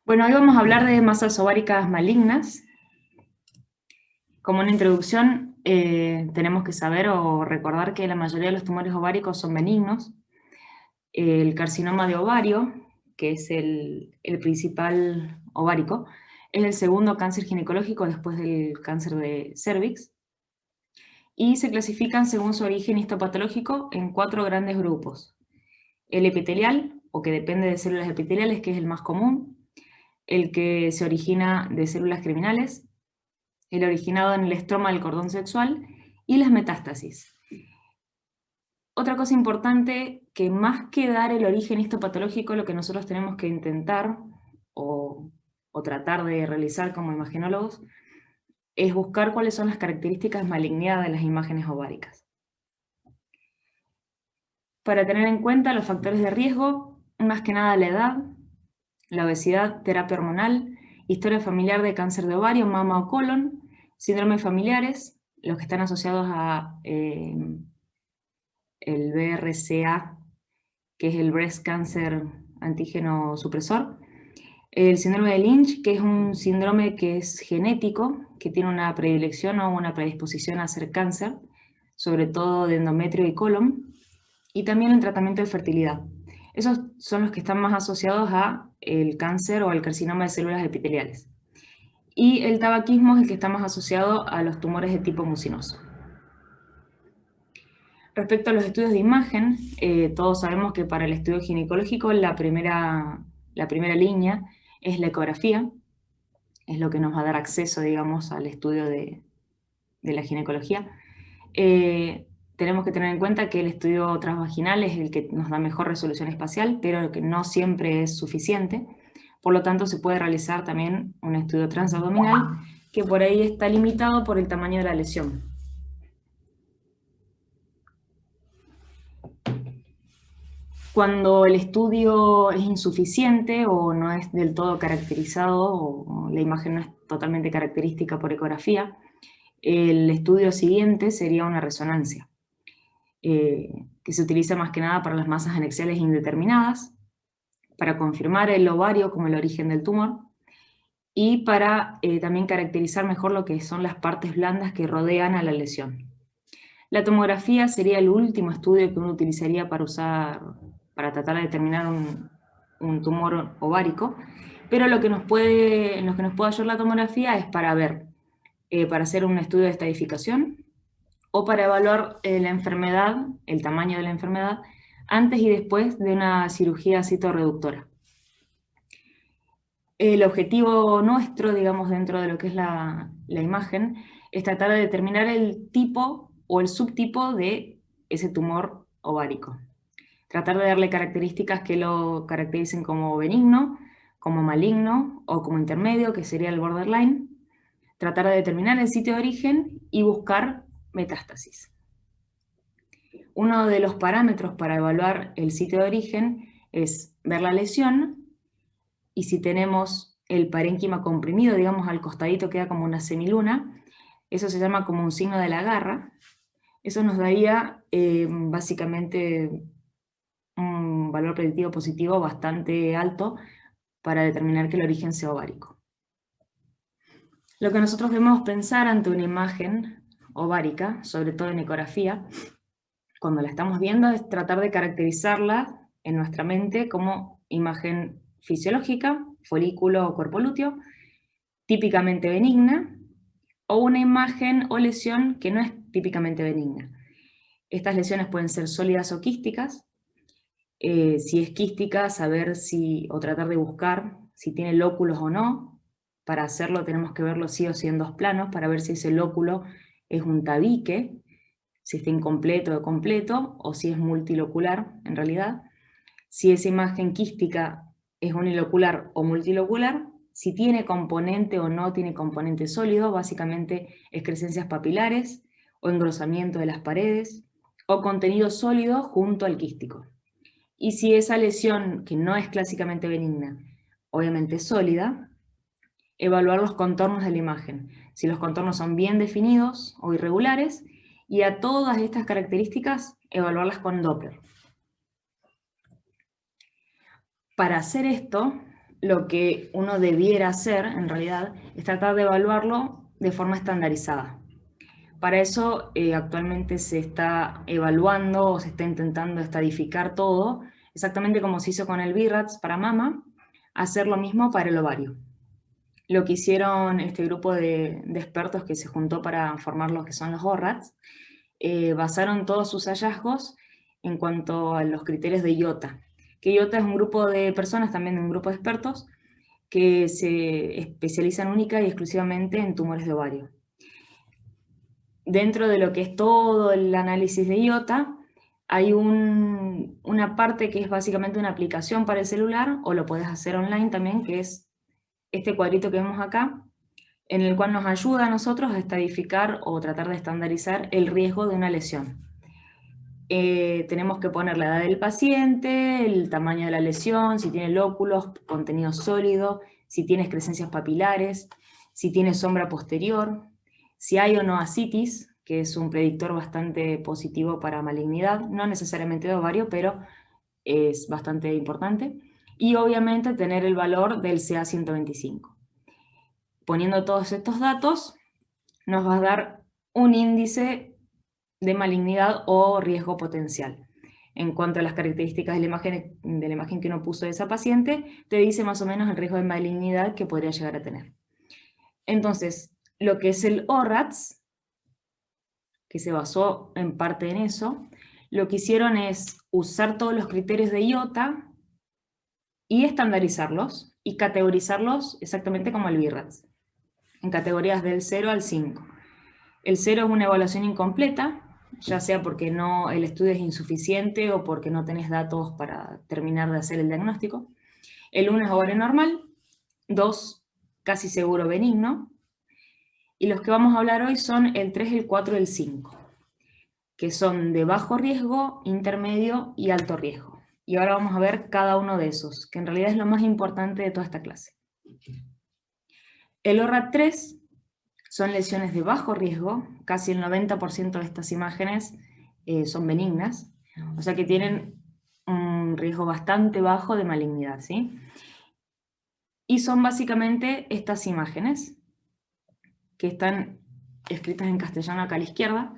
Bueno, hoy vamos a hablar de masas ováricas malignas. Como una introducción, tenemos que saber o recordar que la mayoría de los tumores ováricos son benignos. El carcinoma de ovario, que es el principal ovárico, es el segundo cáncer ginecológico después del cáncer de cervix, y se clasifican según su origen histopatológico en 4 grandes grupos. El epitelial, o que depende de células epiteliales, que es el más común; el que se origina de células criminales; el originado en el estroma del cordón sexual; y las metástasis. Otra cosa importante, que más que dar el origen histopatológico, lo que nosotros tenemos que intentar o tratar de realizar como imagenólogos es buscar cuáles son las características malignadas de las imágenes ováricas. Para tener en cuenta los factores de riesgo, más que nada la edad, la obesidad, terapia hormonal, historia familiar de cáncer de ovario, mama o colon, síndromes familiares, los que están asociados a el BRCA, que es el Breast Cancer Antígeno Supresor; el síndrome de Lynch, que es un síndrome que es genético, que tiene una predilección o una predisposición a hacer cáncer, sobre todo de endometrio y colon; y también el tratamiento de fertilidad. Esos son los que están más asociados a el cáncer o al carcinoma de células epiteliales. Y el tabaquismo es el que está más asociado a los tumores de tipo mucinoso. Respecto a los estudios de imagen, todos sabemos que para el estudio ginecológico la primera línea es la ecografía, es lo que nos va a dar acceso, digamos, al estudio de la ginecología. Tenemos que tener en cuenta que el estudio transvaginal es el que nos da mejor resolución espacial, pero que no siempre es suficiente. Por lo tanto, se puede realizar también un estudio transabdominal, que por ahí está limitado por el tamaño de la lesión. Cuando el estudio es insuficiente o no es del todo caracterizado, o la imagen no es totalmente característica por ecografía, el estudio siguiente sería una resonancia, que se utiliza más que nada para las masas anexiales indeterminadas, para confirmar el ovario como el origen del tumor, y para también caracterizar mejor lo que son las partes blandas que rodean a la lesión. La tomografía sería el último estudio que uno utilizaría para tratar de determinar un tumor ovárico, pero lo que nos puede ayudar la tomografía es para ver, para hacer un estudio de estadificación, o para evaluar la enfermedad, el tamaño de la enfermedad, antes y después de una cirugía citorreductora. El objetivo nuestro, digamos, dentro de lo que es la imagen, es tratar de determinar el tipo o el subtipo de ese tumor ovárico. Tratar de darle características que lo caractericen como benigno, como maligno o como intermedio, que sería el borderline. Tratar de determinar el sitio de origen y buscar metástasis. Uno de los parámetros para evaluar el sitio de origen es ver la lesión, y si tenemos el parénquima comprimido, digamos al costadito queda como una semiluna, eso se llama como un signo de la garra. Eso nos daría básicamente un valor predictivo positivo bastante alto para determinar que el origen sea ovárico. Lo que nosotros debemos pensar ante una imagen ovárica, sobre todo en ecografía, cuando la estamos viendo, es tratar de caracterizarla en nuestra mente como imagen fisiológica, folículo o cuerpo lúteo, típicamente benigna, o una imagen o lesión que no es típicamente benigna. Estas lesiones pueden ser sólidas o quísticas. Si es quística, saber o tratar de buscar si tiene lóculos o no. Para hacerlo tenemos que verlo sí o sí en 2 planos para ver si ese lóculo es un tabique, si está incompleto o completo, o si es multilocular en realidad. Si esa imagen quística es unilocular o multilocular, si tiene componente o no tiene componente sólido, básicamente excrescencias papilares o engrosamiento de las paredes, o contenido sólido junto al quístico. Y si esa lesión, que no es clásicamente benigna, obviamente es sólida, evaluar los contornos de la imagen, si los contornos son bien definidos o irregulares, y a todas estas características evaluarlas con Doppler. Para hacer esto, lo que uno debiera hacer, en realidad, es tratar de evaluarlo de forma estandarizada. Para eso actualmente se está evaluando o se está intentando estadificar todo, exactamente como se hizo con el BIRATS para mama, hacer lo mismo para el ovario. Lo que hicieron este grupo de expertos que se juntó para formar lo que son los ORATs, basaron todos sus hallazgos en cuanto a los criterios de IOTA. Que IOTA es un grupo de personas, también un grupo de expertos, que se especializan única y exclusivamente en tumores de ovario. Dentro de lo que es todo el análisis de IOTA, hay una parte que es básicamente una aplicación para el celular, o lo puedes hacer online también, que es este cuadrito que vemos acá, en el cual nos ayuda a nosotros a estadificar o tratar de estandarizar el riesgo de una lesión. Tenemos que poner la edad del paciente, el tamaño de la lesión, si tiene lóculos, contenido sólido, si tiene excrescencias papilares, si tiene sombra posterior, si hay o no ascitis, que es un predictor bastante positivo para malignidad, no necesariamente de ovario, pero es bastante importante, y obviamente tener el valor del CA125. Poniendo todos estos datos, nos va a dar un índice de malignidad o riesgo potencial. En cuanto a las características de la imagen que uno puso de esa paciente, te dice más o menos el riesgo de malignidad que podría llegar a tener. Entonces, lo que es el ORATS, que se basó en parte en eso, lo que hicieron es usar todos los criterios de IOTA y estandarizarlos y categorizarlos exactamente como el BIRATS, en categorías del 0 al 5. El 0 es una evaluación incompleta, ya sea porque el estudio es insuficiente o porque no tenés datos para terminar de hacer el diagnóstico. El 1 es ovario normal, 2 casi seguro benigno, y los que vamos a hablar hoy son el 3, el 4 y el 5, que son de bajo riesgo, intermedio y alto riesgo. Y ahora vamos a ver cada uno de esos, que en realidad es lo más importante de toda esta clase. El ORAT 3 son lesiones de bajo riesgo, casi el 90% de estas imágenes son benignas, o sea que tienen un riesgo bastante bajo de malignidad, ¿sí? Y son básicamente estas imágenes, que están escritas en castellano acá a la izquierda,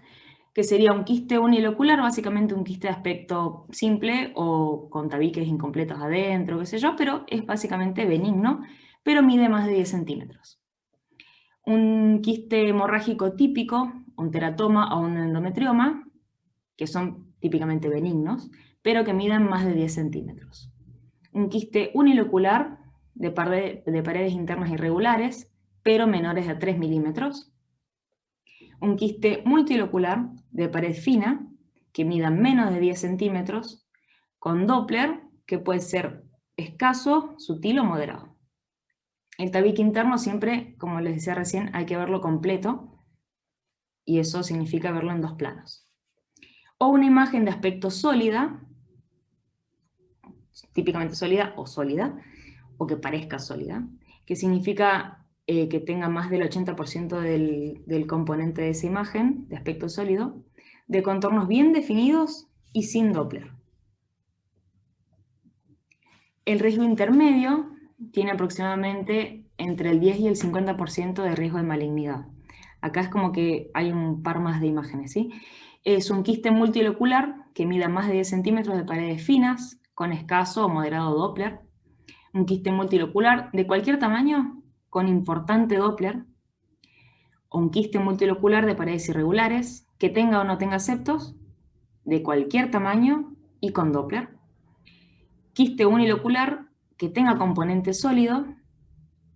que sería un quiste unilocular, básicamente un quiste de aspecto simple o con tabiques incompletos adentro, qué sé yo, pero es básicamente benigno, pero mide más de 10 centímetros. Un quiste hemorrágico típico, un teratoma o un endometrioma, que son típicamente benignos, pero que miden más de 10 centímetros. Un quiste unilocular de paredes internas irregulares, pero menores a 3 milímetros. Un quiste multilocular de pared fina, que mida menos de 10 centímetros, con Doppler, que puede ser escaso, sutil o moderado. El tabique interno siempre, como les decía recién, hay que verlo completo, y eso significa verlo en dos planos. O una imagen de aspecto sólida, típicamente sólida, o que parezca sólida, que significa que tenga más del 80% del componente de esa imagen, de aspecto sólido, de contornos bien definidos y sin Doppler. El riesgo intermedio tiene aproximadamente entre el 10 y el 50% de riesgo de malignidad. Acá es como que hay un par más de imágenes, ¿sí? Es un quiste multilocular que mida más de 10 centímetros de paredes finas, con escaso o moderado Doppler. Un quiste multilocular de cualquier tamaño, con importante Doppler. O un quiste multilocular de paredes irregulares, que tenga o no tenga septos, de cualquier tamaño y con Doppler. Quiste unilocular que tenga componente sólido,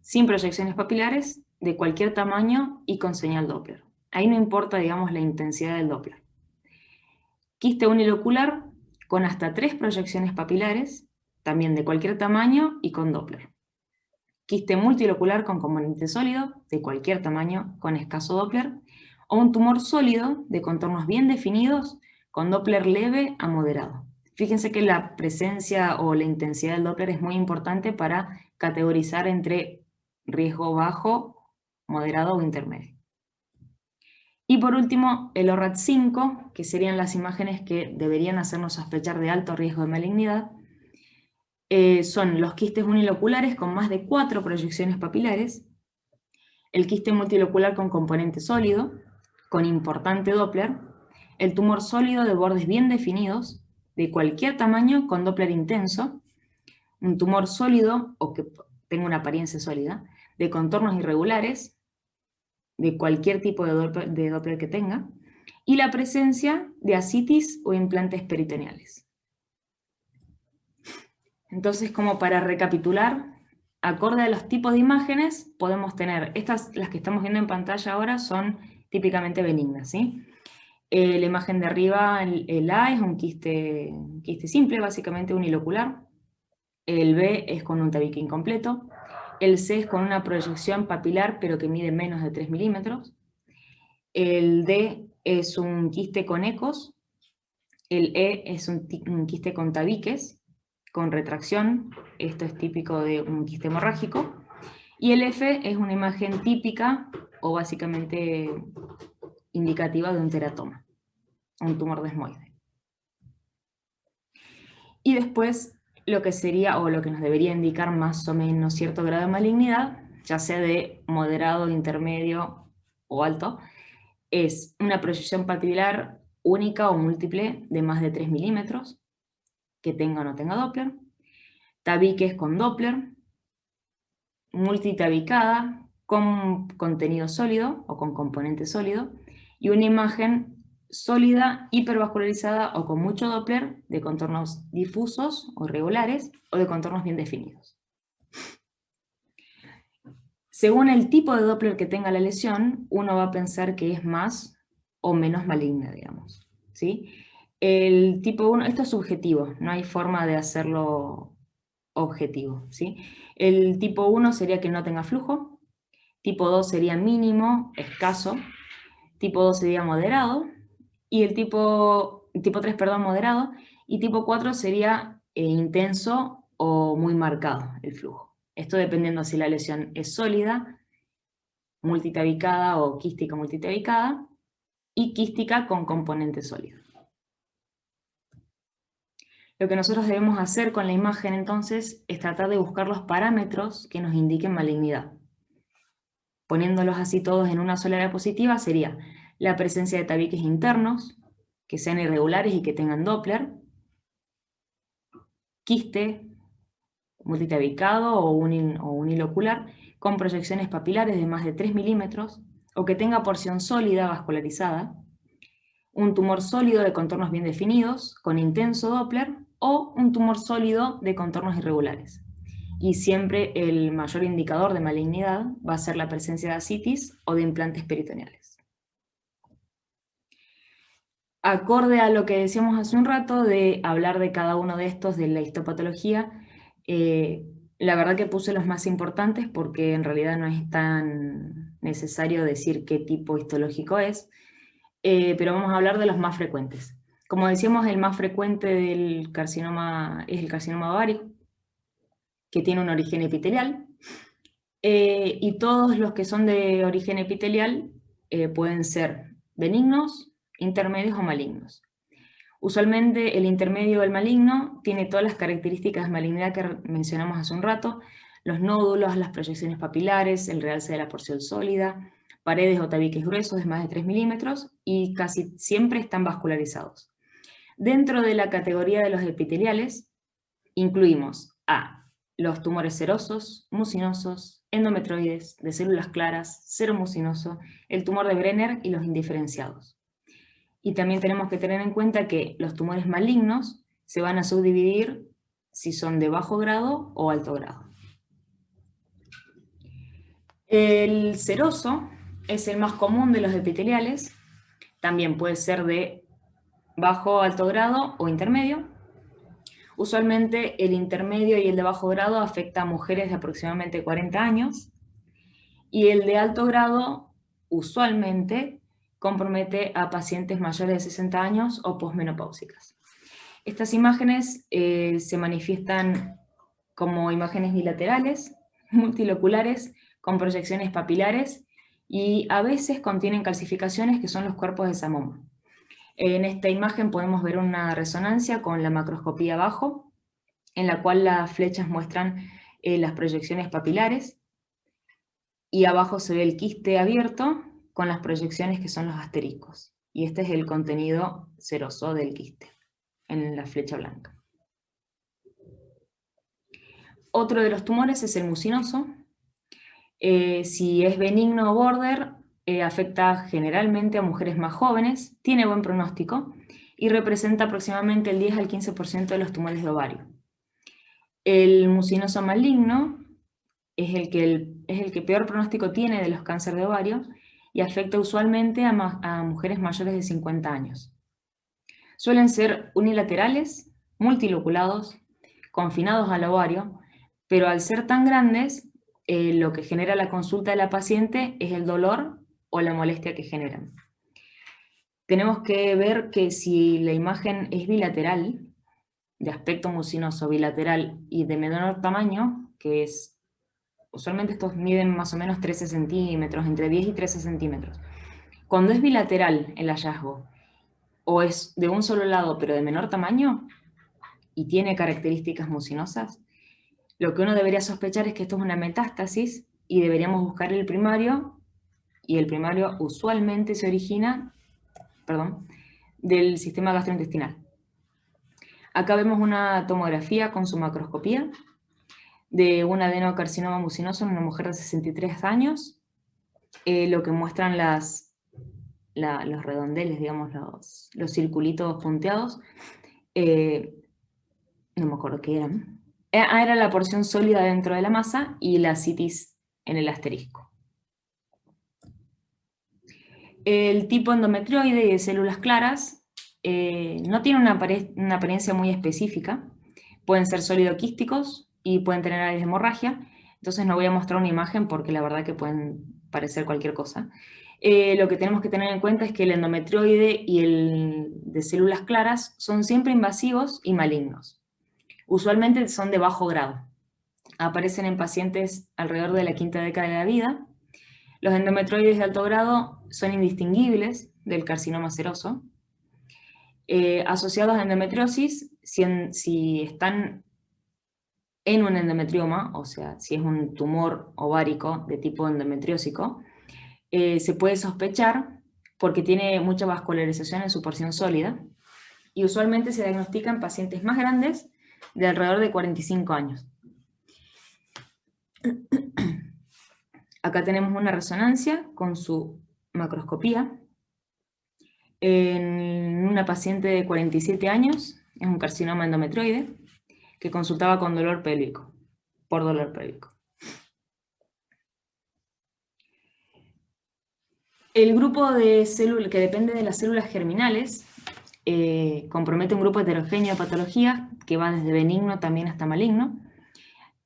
sin proyecciones papilares, de cualquier tamaño y con señal Doppler. Ahí no importa, digamos, la intensidad del Doppler. Quiste unilocular con hasta 3 proyecciones papilares, también de cualquier tamaño y con Doppler. Quiste multilocular con componente sólido, de cualquier tamaño, con escaso Doppler. O un tumor sólido, de contornos bien definidos, con Doppler leve a moderado. Fíjense que la presencia o la intensidad del Doppler es muy importante para categorizar entre riesgo bajo, moderado o intermedio. Y por último, el ORAT 5, que serían las imágenes que deberían hacernos sospechar de alto riesgo de malignidad. son los quistes uniloculares con más de 4 proyecciones papilares, el quiste multilocular con componente sólido, con importante Doppler, el tumor sólido de bordes bien definidos, de cualquier tamaño con Doppler intenso, un tumor sólido o que tenga una apariencia sólida, de contornos irregulares, de cualquier tipo de Doppler que tenga, y la presencia de ascitis o implantes peritoneales. Entonces, como para recapitular, acorde a los tipos de imágenes, podemos tener, las que estamos viendo en pantalla ahora son típicamente benignas, ¿sí? La imagen de arriba, el A es un quiste simple, básicamente unilocular. El B es con un tabique incompleto. El C es con una proyección papilar, pero que mide menos de 3 milímetros. El D es un quiste con ecos. El E es un quiste con tabiques, con retracción. Esto es típico de un quiste hemorrágico. Y el F es una imagen típica o básicamente indicativa de un teratoma, un tumor desmoide. Y después lo que sería, o lo que nos debería indicar más o menos cierto grado de malignidad, ya sea de moderado, intermedio o alto, es una proyección papilar única o múltiple de más de 3 milímetros, que tenga o no tenga Doppler, tabiques con Doppler, multitabicada, con contenido sólido o con componente sólido, y una imagen sólida, hipervascularizada o con mucho Doppler, de contornos difusos o irregulares o de contornos bien definidos. Según el tipo de Doppler que tenga la lesión, uno va a pensar que es más o menos maligna, digamos, ¿sí? El tipo 1, esto es subjetivo, no hay forma de hacerlo objetivo, ¿sí? El tipo 1 sería que no tenga flujo, tipo 2 sería mínimo, escaso, tipo 2 sería moderado, y el tipo 3, perdón, moderado, y tipo 4 sería intenso o muy marcado el flujo. Esto dependiendo si la lesión es sólida, multitabicada o quística multitabicada, y quística con componente sólido. Lo que nosotros debemos hacer con la imagen entonces es tratar de buscar los parámetros que nos indiquen malignidad. Poniéndolos así todos en una sola diapositiva sería la presencia de tabiques internos, que sean irregulares y que tengan Doppler, quiste multitabicado o unilocular con proyecciones papilares de más de 3 milímetros o que tenga porción sólida vascularizada, un tumor sólido de contornos bien definidos con intenso Doppler o un tumor sólido de contornos irregulares. Y siempre el mayor indicador de malignidad va a ser la presencia de ascitis o de implantes peritoneales. Acorde a lo que decíamos hace un rato de hablar de cada uno de estos, de la histopatología, la verdad que puse los más importantes porque en realidad no es tan necesario decir qué tipo histológico es, pero vamos a hablar de los más frecuentes. Como decíamos, el más frecuente del carcinoma es el carcinoma ovárico, que tiene un origen epitelial, y todos los que son de origen epitelial pueden ser benignos, intermedios o malignos. Usualmente el intermedio o el maligno tiene todas las características de malignidad que mencionamos hace un rato, los nódulos, las proyecciones papilares, el realce de la porción sólida, paredes o tabiques gruesos de más de 3 milímetros y casi siempre están vascularizados. Dentro de la categoría de los epiteliales incluimos a los tumores serosos, mucinosos, endometroides, de células claras, seromucinoso, el tumor de Brenner y los indiferenciados. Y también tenemos que tener en cuenta que los tumores malignos se van a subdividir si son de bajo grado o alto grado. El seroso es el más común de los epiteliales, también puede ser de bajo o alto grado o intermedio. Usualmente el intermedio y el de bajo grado afecta a mujeres de aproximadamente 40 años y el de alto grado usualmente compromete a pacientes mayores de 60 años o posmenopáusicas. Estas imágenes se manifiestan como imágenes bilaterales, multiloculares, con proyecciones papilares y a veces contienen calcificaciones que son los cuerpos de Samoma. En esta imagen podemos ver una resonancia con la macroscopía abajo en la cual las flechas muestran las proyecciones papilares, y abajo se ve el quiste abierto con las proyecciones que son los asteriscos. Y este es el contenido seroso del quiste en la flecha blanca. Otro de los tumores es el mucinoso. Si es benigno o border, afecta generalmente a mujeres más jóvenes, tiene buen pronóstico y representa aproximadamente el 10 al 15% de los tumores de ovario. El mucinoso maligno es el que peor pronóstico tiene de los cánceres de ovario y afecta usualmente a mujeres mayores de 50 años. Suelen ser unilaterales, multiloculados, confinados al ovario, pero al ser tan grandes, lo que genera la consulta de la paciente es el dolor o la molestia que generan. Tenemos que ver que si la imagen es bilateral, de aspecto mucinoso bilateral y de menor tamaño, que es, usualmente estos miden más o menos 13 centímetros, entre 10 y 13 centímetros. Cuando es bilateral el hallazgo, o es de un solo lado pero de menor tamaño, y tiene características mucinosas, lo que uno debería sospechar es que esto es una metástasis y deberíamos buscar el primario, y el primario usualmente se origina, del sistema gastrointestinal. Acá vemos una tomografía con su macroscopía de un adenocarcinoma mucinoso en una mujer de 63 años. Lo que muestran los redondeles, digamos, los circulitos punteados. No me acuerdo qué eran. Era la porción sólida dentro de la masa y la citis en el asterisco. El tipo endometrioide y de células claras no tiene una apariencia muy específica. Pueden ser sólido-quísticos y pueden tener áreas de hemorragia. Entonces no voy a mostrar una imagen porque la verdad que pueden parecer cualquier cosa. Lo que tenemos que tener en cuenta es que el endometrioide y el de células claras son siempre invasivos y malignos. Usualmente son de bajo grado. Aparecen en pacientes alrededor de la quinta década de la vida. Los endometrioides de alto grado son indistinguibles del carcinoma seroso. Asociados a endometriosis, si están en un endometrioma, o sea, si es un tumor ovárico de tipo endometriósico, se puede sospechar porque tiene mucha vascularización en su porción sólida y usualmente se diagnostica en pacientes más grandes de alrededor de 45 años. Acá tenemos una resonancia con su macroscopía en una paciente de 47 años, es un carcinoma endometrioide, que consultaba con dolor pélvico, por dolor pélvico. El grupo de células que depende de las células germinales compromete un grupo heterogéneo de patologías que va desde benigno también hasta maligno.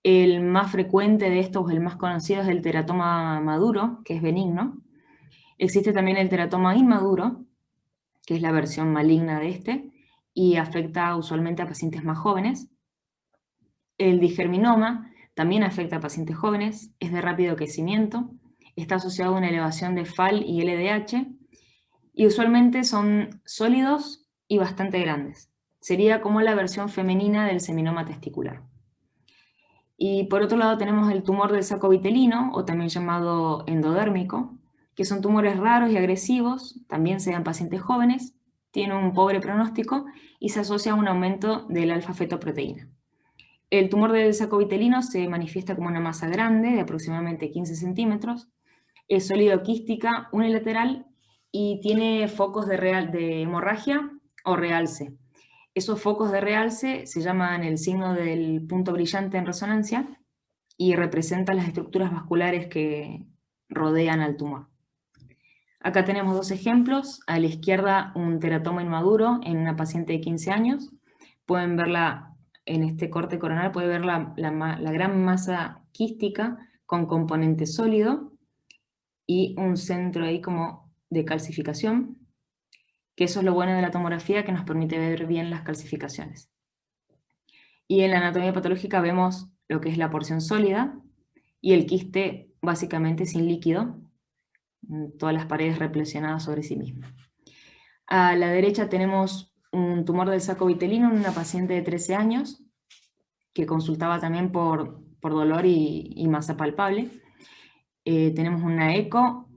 El más frecuente de estos, el más conocido, es el teratoma maduro, que es benigno. Existe también el teratoma inmaduro, que es la versión maligna de este, y afecta usualmente a pacientes más jóvenes. El digerminoma también afecta a pacientes jóvenes, es de rápido crecimiento, está asociado a una elevación de FAL y LDH, y usualmente son sólidos y bastante grandes. Sería como la versión femenina del seminoma testicular. Y por otro lado tenemos el tumor del saco vitelino, o también llamado endodérmico, que son tumores raros y agresivos, también se dan en pacientes jóvenes, tienen un pobre pronóstico y se asocia a un aumento del alfa-fetoproteína. El tumor del saco vitelino se manifiesta como una masa grande de aproximadamente 15 centímetros, es sólido-quística, unilateral y tiene focos de hemorragia o realce. Esos focos de realce se llaman el signo del punto brillante en resonancia y representan las estructuras vasculares que rodean al tumor. Acá tenemos dos ejemplos. A la izquierda un teratoma inmaduro en una paciente de 15 años. Pueden verla en este corte coronal, puede ver la gran masa quística con componente sólido y un centro ahí como de calcificación, que eso es lo bueno de la tomografía, que nos permite ver bien las calcificaciones. Y en la anatomía patológica vemos lo que es la porción sólida y el quiste básicamente sin líquido, todas las paredes replesionadas sobre sí mismas. A la derecha tenemos un tumor del saco vitelino en una paciente de 13 años. que consultaba también por dolor y masa palpable. Tenemos una eco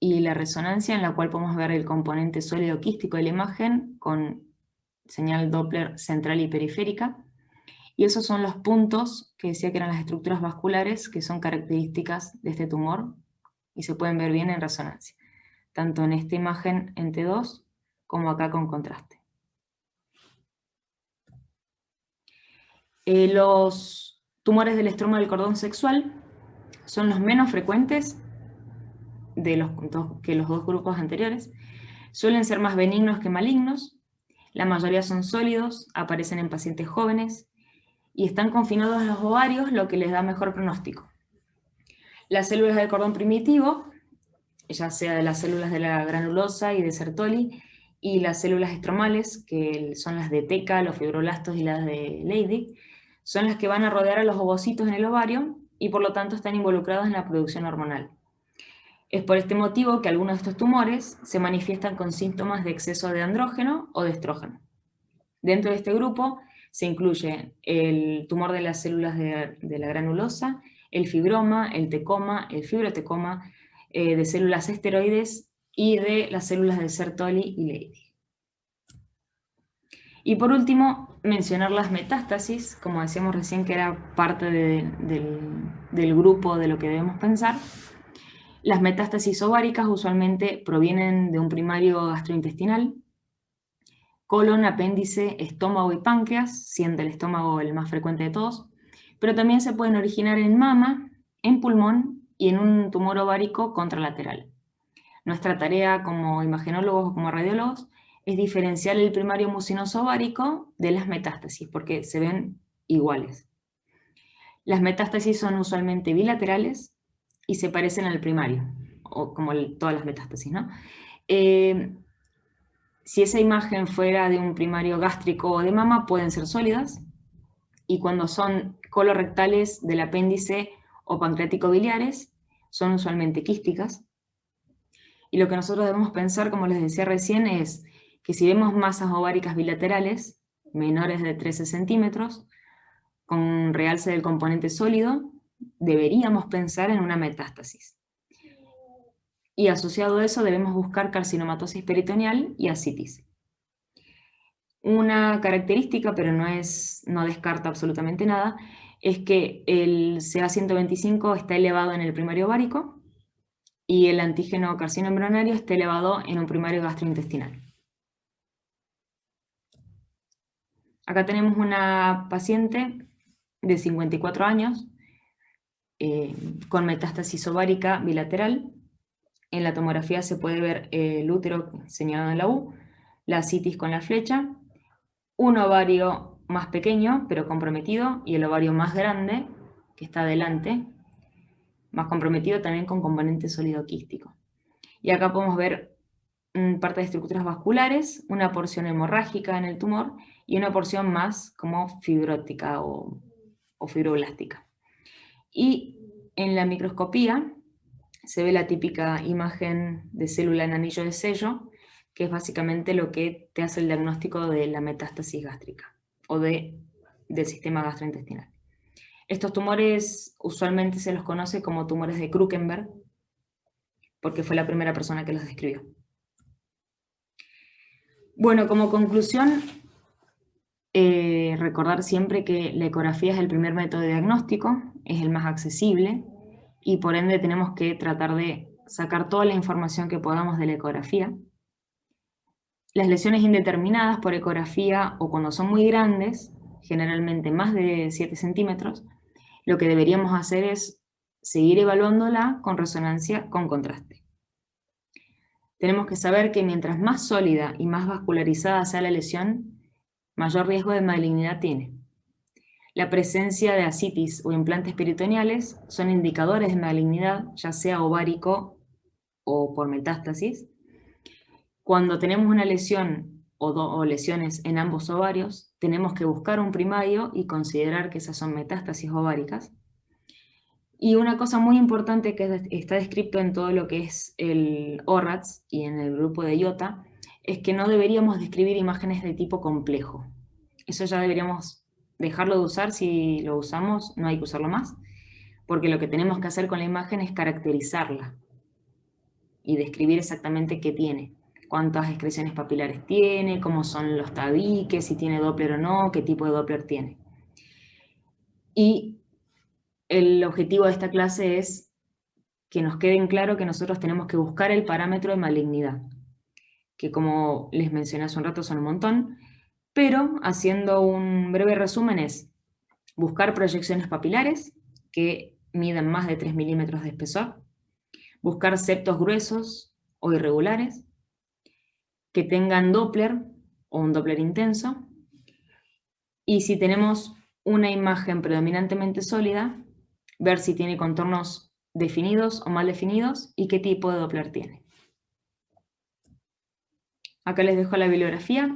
y la resonancia, en la cual podemos ver el componente sólido quístico de la imagen con señal Doppler central y periférica. Y esos son los puntos que decía que eran las estructuras vasculares que son características de este tumor y se pueden ver bien en resonancia, tanto en esta imagen en T2 como acá con contraste. Los tumores del estroma del cordón sexual son los menos frecuentes que los dos grupos anteriores. Suelen ser más benignos que malignos. La mayoría son sólidos, aparecen en pacientes jóvenes y están confinados a los ovarios, lo que les da mejor pronóstico. Las células del cordón primitivo, ya sea de las células de la granulosa y de Sertoli, y las células estromales, que son las de Teca, los fibroblastos y las de Leydig, son las que van a rodear a los ovocitos en el ovario y por lo tanto están involucrados en la producción hormonal. Es por este motivo que algunos de estos tumores se manifiestan con síntomas de exceso de andrógeno o de estrógeno. Dentro de este grupo se incluye el tumor de las células de la granulosa, el fibroma, el tecoma, el fibrotecoma, de células esteroides y de las células de Sertoli y Leydig. Y por último, mencionar las metástasis, como decíamos recién que era parte del grupo de lo que debemos pensar. Las metástasis ováricas usualmente provienen de un primario gastrointestinal, colon, apéndice, estómago y páncreas, siendo el estómago el más frecuente de todos, pero también se pueden originar en mama, en pulmón y en un tumor ovárico contralateral. Nuestra tarea como imagenólogos o como radiólogos es diferenciar el primario mucinoso ovárico de las metástasis, porque se ven iguales. Las metástasis son usualmente bilaterales y se parecen al primario, o como todas las metástasis, ¿no? Si esa imagen fuera de un primario gástrico o de mama, pueden ser sólidas, y cuando son colorectales del apéndice o pancreático biliares, son usualmente quísticas. Y lo que nosotros debemos pensar, como les decía recién, es que si vemos masas ováricas bilaterales, menores de 13 centímetros, con realce del componente sólido, deberíamos pensar en una metástasis. Y asociado a eso debemos buscar carcinomatosis peritoneal y ascitis. Una característica, pero no descarta absolutamente nada, es que el CA125 está elevado en el primario ovárico y el antígeno carcino embrionario está elevado en un primario gastrointestinal. Acá tenemos una paciente de 54 años con metástasis ovárica bilateral. En la tomografía se puede ver el útero señalado en la U, la ascitis con la flecha, un ovario más pequeño pero comprometido y el ovario más grande que está adelante, más comprometido también con componente sólido quístico. Y acá podemos ver parte de estructuras vasculares, una porción hemorrágica en el tumor y una porción más como fibrótica o fibroblástica. Y en la microscopía se ve la típica imagen de célula en anillo de sello, que es básicamente lo que te hace el diagnóstico de la metástasis gástrica o del sistema gastrointestinal. Estos tumores usualmente se los conoce como tumores de Krukenberg, porque fue la primera persona que los describió. Bueno, como conclusión, recordar siempre que la ecografía es el primer método de diagnóstico, es el más accesible y por ende tenemos que tratar de sacar toda la información que podamos de la ecografía. Las lesiones indeterminadas por ecografía o cuando son muy grandes, generalmente más de 7 centímetros, lo que deberíamos hacer es seguir evaluándola con resonancia con contraste. Tenemos que saber que mientras más sólida y más vascularizada sea la lesión, mayor riesgo de malignidad tiene. La presencia de ascitis o implantes peritoneales son indicadores de malignidad, ya sea ovárico o por metástasis. Cuando tenemos una lesión o lesiones en ambos ovarios, tenemos que buscar un primario y considerar que esas son metástasis ováricas. Y una cosa muy importante que está descrito en todo lo que es el ORATS y en el grupo de IOTA, es que no deberíamos describir imágenes de tipo complejo. Eso ya deberíamos dejarlo de usar si lo usamos, no hay que usarlo más, porque lo que tenemos que hacer con la imagen es caracterizarla y describir exactamente qué tiene, cuántas excreciones papilares tiene, cómo son los tabiques, si tiene Doppler o no, qué tipo de Doppler tiene. Y el objetivo de esta clase es que nos quede en claro que nosotros tenemos que buscar el parámetro de malignidad, que como les mencioné hace un rato son un montón, pero haciendo un breve resumen es buscar proyecciones papilares que midan más de 3 milímetros de espesor, buscar septos gruesos o irregulares, que tengan Doppler o un Doppler intenso, y si tenemos una imagen predominantemente sólida, ver si tiene contornos definidos o mal definidos y qué tipo de Doppler tiene. Acá les dejo la bibliografía.